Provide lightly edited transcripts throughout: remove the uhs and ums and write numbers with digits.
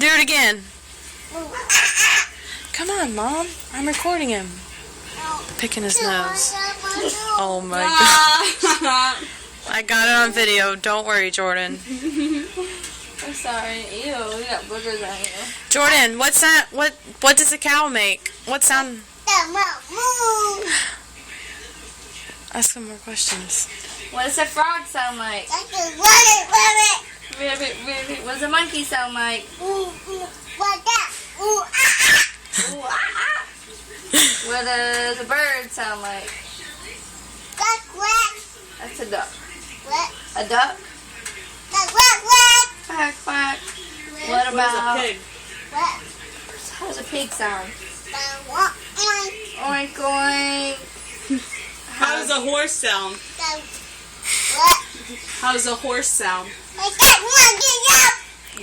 Do it again. Come on, Mom. I'm recording him. Picking his nose. Oh my god. I got it on video. Don't worry, Jordan. I'm sorry. Ew, you got boogers on you. Jordan, what's that? What does a cow make? What sound? Ask some more questions. What does a frog sound like? Ribbit, ribbit. What does a monkey sound like? Ooh, ah, ah. What does a bird sound like? That's a duck. A duck? Quack, quack. What about a pig? How does a pig sound? Oink, oink. How does a horse sound? How does a horse sound?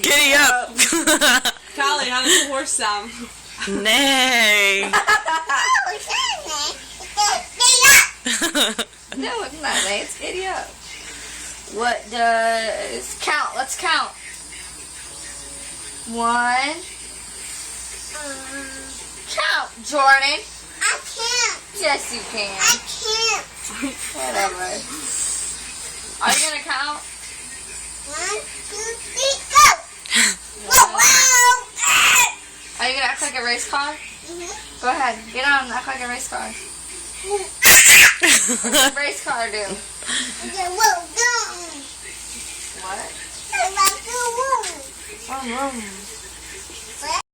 Giddy up. Callie, how does a horse sound? Nay. No, it's not. It's giddy up. What does count? Let's count. 1. Count, Jordan. I can't. Yes, you can. I can't. Whatever. Are you gonna count? 1, 2, 3, go. Are you gonna act like a race car? Mhm. Go ahead. Get on and act like a race car. What does a race car do? What? I like the Vroom, vroom.